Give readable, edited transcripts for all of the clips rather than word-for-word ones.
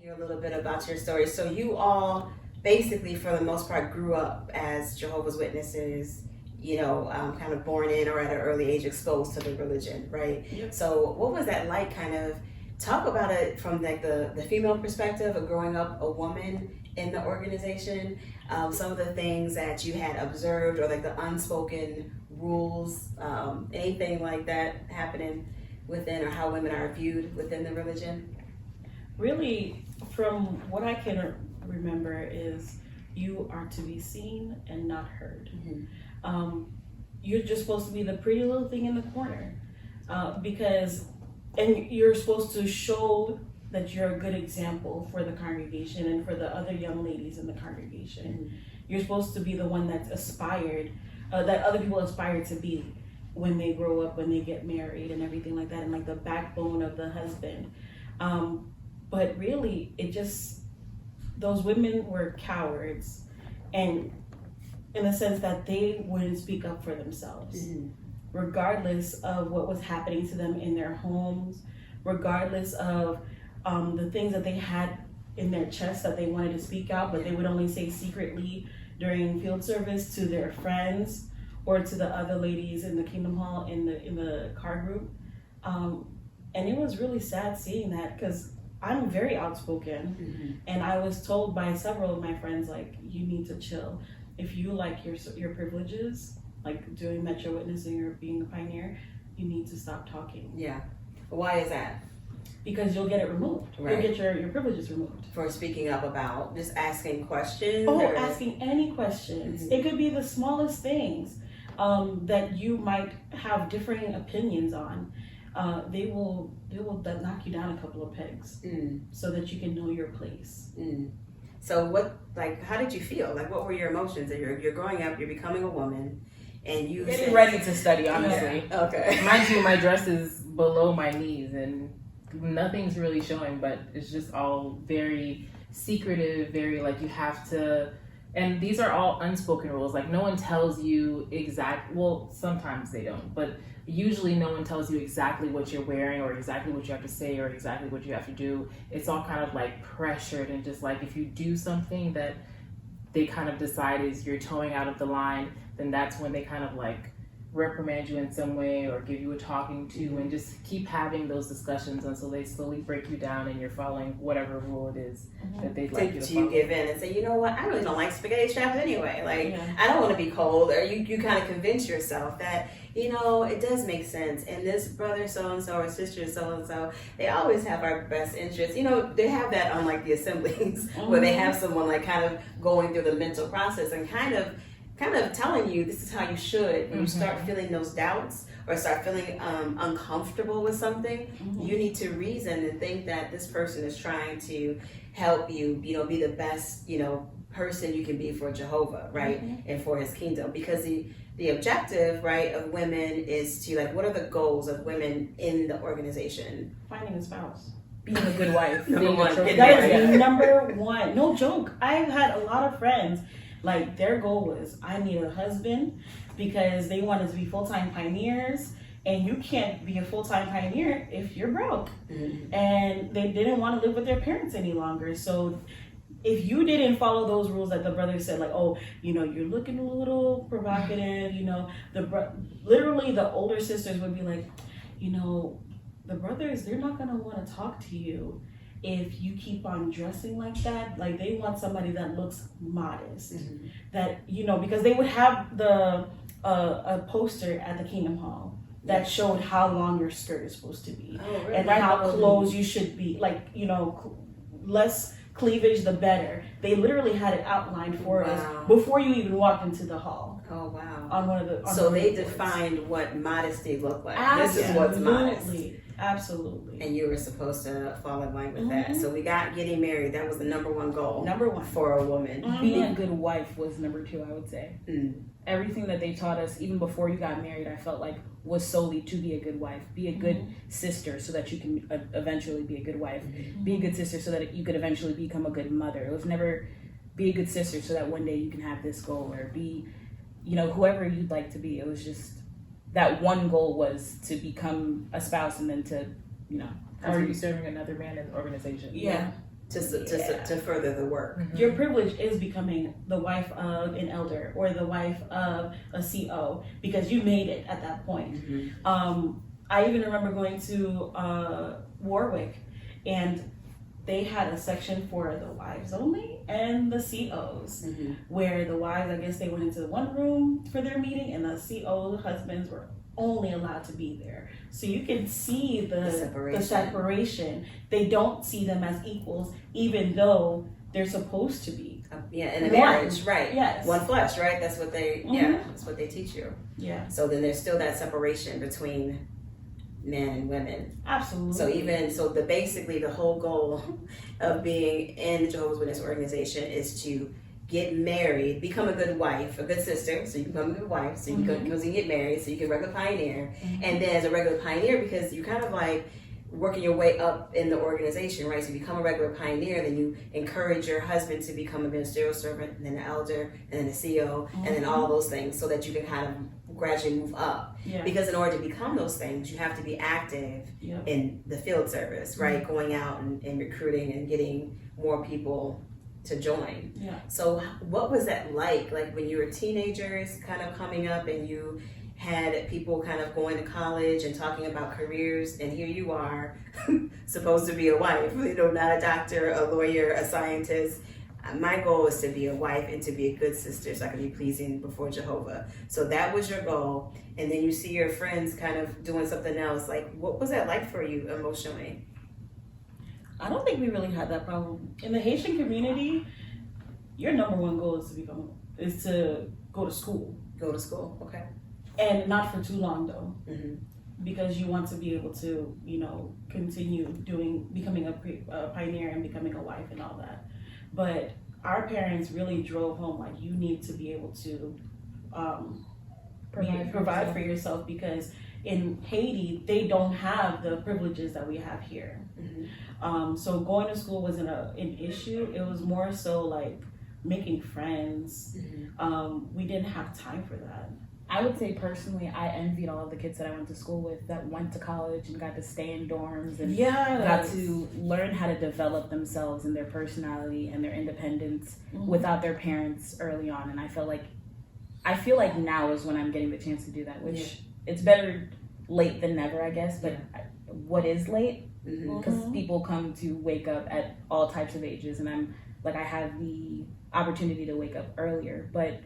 hear a little bit about your story. So you all basically, for the most part, grew up as Jehovah's Witnesses, kind of born in or at an early age exposed to the religion, right? Yep. So what was that like? Kind of talk about it from like the female perspective of growing up a woman in the organization. Some of the things that you had observed, or like the unspoken rules, anything like that happening within, or how women are viewed within the religion. Really, from what I can remember, is you are to be seen and not heard. Mm-hmm. You're just supposed to be the pretty little thing in the corner, and you're supposed to show that you're a good example for the congregation and for the other young ladies in the congregation. Mm-hmm. You're supposed to be the one that's aspired, that other people aspire to be when they grow up, when they get married and everything like that, and like the backbone of the husband. But really, those women were cowards, and in the sense that they wouldn't speak up for themselves, Mm-hmm. regardless of what was happening to them in their homes, regardless of the things that they had in their chest that they wanted to speak out, but they would only say secretly during field service to their friends or to the other ladies in the Kingdom Hall in the car group. And it was really sad seeing that, because I'm very outspoken, Mm-hmm. and I was told by several of my friends, like, you need to chill. If you like your privileges, like doing Metro Witnessing or being a pioneer, you need to stop talking. Yeah. Why is that? Because you'll get it removed. Right. You'll get your privileges removed. For speaking up about just asking questions? Oh, or... asking any questions. Mm-hmm. It could be the smallest things that you might have differing opinions on. They will knock you down a couple of pegs so that you can know your place. So how did you feel? Like, what were your emotions? That you're growing up, you're becoming a woman, and you getting ready to study, honestly. Yeah. Okay. Mind you, my dress is below my knees and nothing's really showing, but it's just all very secretive, very like you have to, and these are all unspoken rules. Like, no one tells you well, sometimes they don't, but usually no one tells you exactly what you're wearing or exactly what you have to say or exactly what you have to do. It's all kind of like pressured, and just like if you do something that they kind of decide is you're towing out of the line, then that's when they kind of like reprimand you in some way or give you a talking to, and just keep having those discussions until they slowly break you down and you're following whatever rule it is that they'd like you to follow. You give in and say, you know what, I really don't like spaghetti straps anyway. Like, Yeah. I don't want to be cold. Or you kind of convince yourself that, it does make sense. And this brother so-and-so or sister so-and-so, they always have our best interests. They have that on like the assemblies where they have someone like kind of going through the mental process and kind of telling you this is how you should. When you start feeling those doubts or start feeling uncomfortable with something, you need to reason and think that this person is trying to help you, be the best, person you can be for Jehovah, right? And for his kingdom. Because the objective, right, of women is to, like, what are the goals of women in the organization? Finding a spouse. Being a good wife. Number one. That is the number one. No joke. I've had a lot of friends, like, their goal was, I need a husband, because they wanted to be full-time pioneers, and you can't be a full-time pioneer if you're broke. And they didn't want to live with their parents any longer. So if you didn't follow those rules that the brother said, like, oh, you're looking a little provocative, literally the older sisters would be like, the brothers, they're not going to want to talk to you if you keep on dressing like that. Like, they want somebody that looks modest, that, because they would have a poster at the Kingdom Hall that showed how long your skirt is supposed to be, and how close you should be, like, less cleavage the better. They literally had it outlined for us before you even walked into the hall. Oh wow! On one of the so they defined what modesty looked like. Absolutely. This is what's modest. Absolutely. And you were supposed to fall in line with that. So we got getting married. That was the number one goal. Number one for a woman. Being a good wife was number two, I would say. Everything that they taught us, even before you got married, I felt like was solely to be a good wife, be a good sister so that you can eventually be a good wife, be a good sister so that you could eventually become a good mother. It was never be a good sister so that one day you can have this goal, or be, whoever you'd like to be. It was just that one goal was to become a spouse, and then to, continue serving another man in the organization. Yeah. to further the work. Your privilege is becoming the wife of an elder or the wife of a CO because you made it at that point. I even remember going to Warwick, and they had a section for the wives only and the COs, where the wives, I guess they went into one room for their meeting, and the CO husbands were only allowed to be there. So you can see the separation. They don't see them as equals, even though they're supposed to be. In a marriage, right? Yes. One flesh, right? That's what they, that's what they teach you. Yeah. So then there's still that separation between men and women. Absolutely. So basically the whole goal of being in the Jehovah's Witness organization is to get married, become a good wife, a good sister, so you become a good wife, so you because you get married, so you can regular pioneer, and then as a regular pioneer, because you kind of like working your way up in the organization, right? So you become a regular pioneer, then you encourage your husband to become a ministerial servant, and then an elder, and then a CO, and then all those things, so that you can kind of gradually move up. Yeah. Because in order to become those things, you have to be active in the field service, right? Going out and recruiting and getting more people to join. Yeah. So what was that like when you were teenagers kind of coming up and you had people kind of going to college and talking about careers, and here you are supposed to be a wife, not a doctor, a lawyer, a scientist. My goal is to be a wife and to be a good sister so I can be pleasing before Jehovah. So that was your goal. And then you see your friends kind of doing something else. What was that like for you emotionally? I don't think we really had that problem. In the Haitian community, your number one goal is to go to school. Go to school, okay. And not for too long though. Because you want to be able to, continue becoming a pioneer and becoming a wife and all that. But our parents really drove home, you need to be able to provide for yourself, because in Haiti, they don't have the privileges that we have here. So going to school wasn't an issue. It was more so making friends. We didn't have time for that. I would say personally, I envied all of the kids that I went to school with that went to college and got to stay in dorms and got to learn how to develop themselves and their personality and their independence without their parents early on. And I feel like now is when I'm getting the chance to do that, which it's better late than never, I guess. But what is late? Because people come to wake up at all types of ages, and I have the opportunity to wake up earlier, but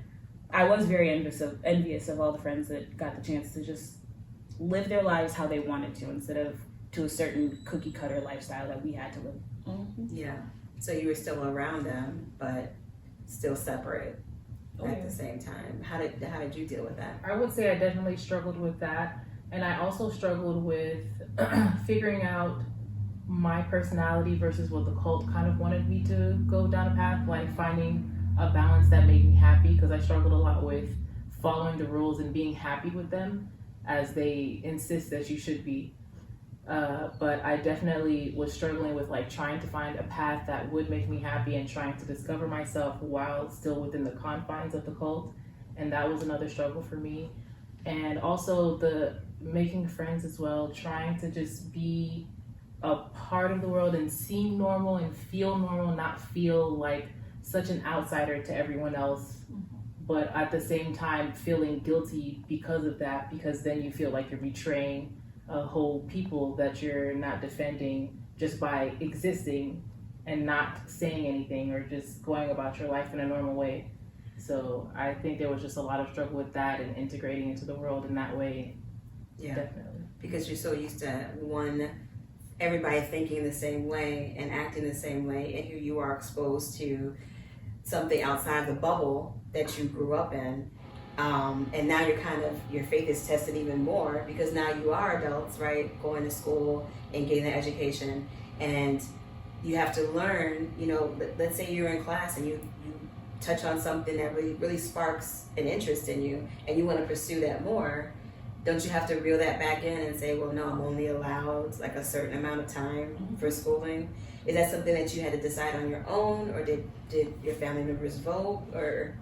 I was very envious of all the friends that got the chance to just live their lives how they wanted to, instead of to a certain cookie cutter lifestyle that we had to live. Yeah. So you were still around them, but still separate at the same time. How did you deal with that? I would say I definitely struggled with that, and I also struggled with figuring out my personality versus what the cult kind of wanted me to go down a path, finding a balance that made me happy, because I struggled a lot with following the rules and being happy with them as they insist that you should be. But I definitely was struggling with trying to find a path that would make me happy and trying to discover myself while still within the confines of the cult. And that was another struggle for me. And also the making friends as well, trying to just be a part of the world and seem normal and feel normal, not feel like such an outsider to everyone else, but at the same time feeling guilty because of that, because then you feel like you're betraying a whole people that you're not defending just by existing and not saying anything or just going about your life in a normal way. So I think there was just a lot of struggle with that and integrating into the world in that way. Yeah, definitely. Because you're so used to everybody thinking the same way and acting the same way, and here you are exposed to something outside the bubble that you grew up in, and now your faith is tested even more, because now you are adults, right, going to school and getting an education, and you have to learn. Let's say you're in class and you touch on something that really sparks an interest in you, and you want to pursue that more. Don't you have to reel that back in and say, well, no, I'm only allowed a certain amount of time for schooling? Is that something that you had to decide on your own, or did your family members vote? Or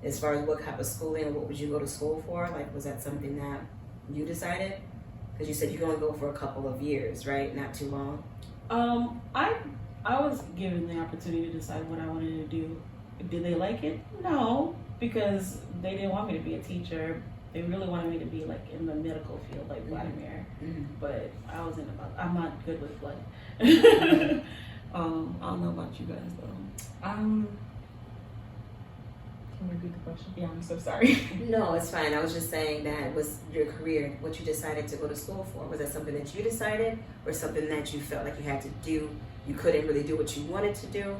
as far as what type of schooling, what would you go to school for? Was that something that you decided? Because you said you're going to go for a couple of years, right? Not too long. I I was given the opportunity to decide what I wanted to do. Did they like it? No, because they didn't want me to be a teacher. They really wanted me to be like in the medical field, like Vladimir. But I wasn't about. I'm not good with blood. I don't know about you guys though. Can you repeat the question? Yeah, I'm so sorry. No, it's fine. I was just saying that was your career, what you decided to go to school for. Was that something that you decided, or something that you felt like you had to do? You couldn't really do what you wanted to do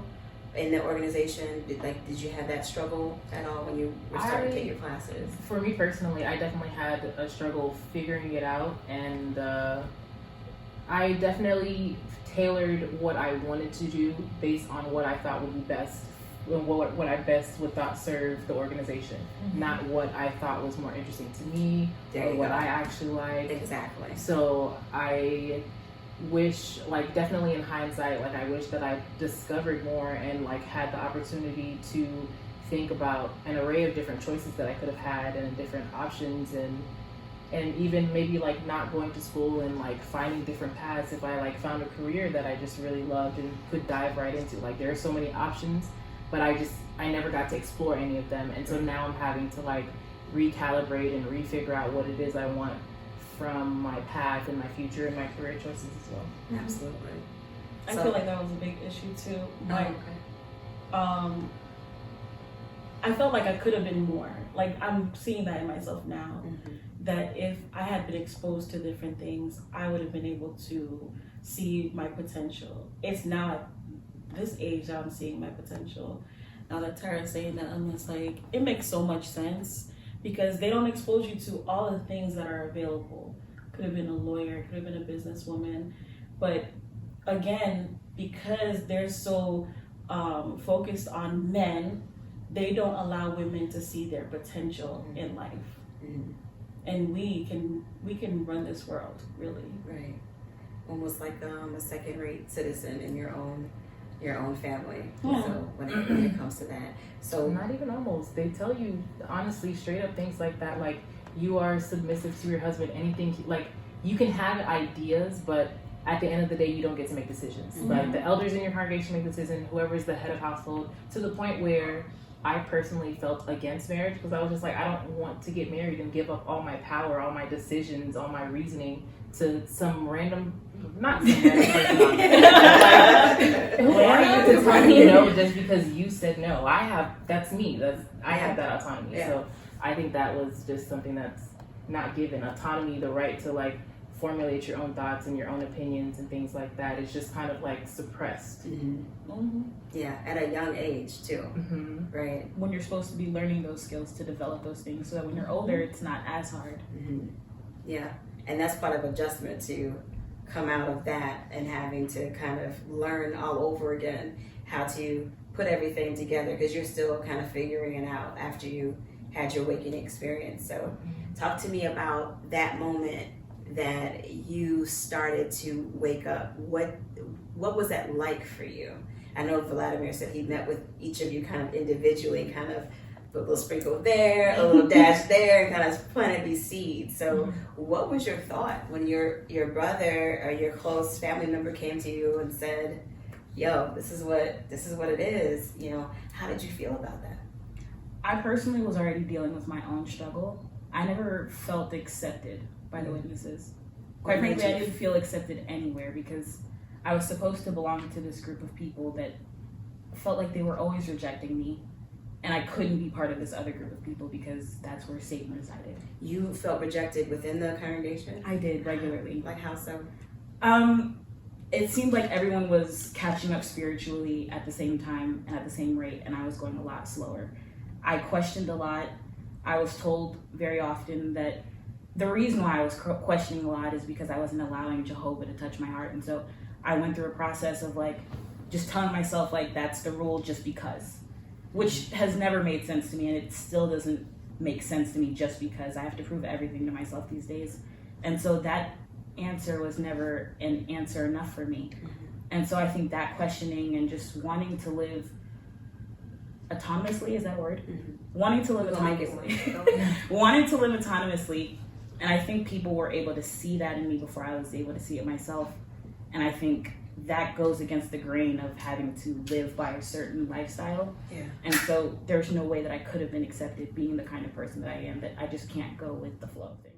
in the organization. Did you have that struggle at all when you were starting to take your classes? For me personally, I definitely had a struggle figuring it out, and I definitely tailored what I wanted to do based on what I thought would be best, what I best would thought serve the organization, not what I thought was more interesting to me or what I actually liked. Exactly. So I wish, like, definitely in hindsight, like, I wish that I discovered more and like had the opportunity to think about an array of different choices that I could have had and different options, and even maybe like not going to school and like finding different paths if I like found a career that I just really loved and could dive right into. Like, there are so many options, but I never got to explore any of them, and so now I'm having to like recalibrate and refigure out what it is I want from my path and my future and my career choices as well. Absolutely. I feel like that was a big issue too. Like, I felt like I could have been more. Like, I'm seeing that in myself now. That if I had been exposed to different things, I would have been able to see my potential. It's now at this age that I'm seeing my potential. Now that Tara's saying that, I'm just like, it makes so much sense, because they don't expose you to all the things that are available. Could have been a lawyer, could have been a businesswoman, but again, because they're so focused on men, they don't allow women to see their potential in life. And we can run this world, really. Right. Almost like a second-rate citizen in your own family. So when it comes to that, so not even almost. They tell you honestly, straight up things like that. Like, you are submissive to your husband. Anything, like, you can have ideas, but at the end of the day, you don't get to make decisions. Like, the elders in your congregation make decisions. Whoever is the head of household. To the point where I personally felt against marriage, because I was just like, I don't want to get married and give up all my power, all my decisions, all my reasoning to some random, not some random person. Like, who are you to tell me no just because you said no? That's me. I have that autonomy. So I think that was just something that's not given. Autonomy, the right to like formulate your own thoughts and your own opinions and things like that, is just kind of like suppressed. Yeah, at a young age too. Right. When you're supposed to be learning those skills to develop those things, so that when you're older, it's not as hard. Yeah, and that's part of adjustment to come out of that and having to kind of learn all over again how to put everything together, because you're still kind of figuring it out after you had your awakening experience. So talk to me about that moment that you started to wake up. What was that like for you? I know Vladimir said he met with each of you kind of individually, kind of put a little sprinkle there, a little dash there, and kind of planted these seeds. So what was your thought when your brother or your close family member came to you and said, yo, this is what it is? You know, how did you feel about that? I personally was already dealing with my own struggle. I never felt accepted by the witnesses. Quite frankly, I didn't feel accepted anywhere, because I was supposed to belong to this group of people that felt like they were always rejecting me, and I couldn't be part of this other group of people because that's where Satan resided. You felt rejected within the congregation? I did, regularly. Like how so? It seemed like everyone was catching up spiritually at the same time and at the same rate, and I was going a lot slower. I questioned a lot. I was told very often that the reason why I was questioning a lot is because I wasn't allowing Jehovah to touch my heart. And so I went through a process of like just telling myself like that's the rule just because, which has never made sense to me, and it still doesn't make sense to me just because. I have to prove everything to myself these days. And so that answer was never an answer enough for me. And so I think that questioning and just wanting to live autonomously, is that a word? Wanting to live autonomously. Wanting to live autonomously. And I think people were able to see that in me before I was able to see it myself. And I think that goes against the grain of having to live by a certain lifestyle. Yeah. And so there's no way that I could have been accepted being the kind of person that I am, that I just can't go with the flow of things.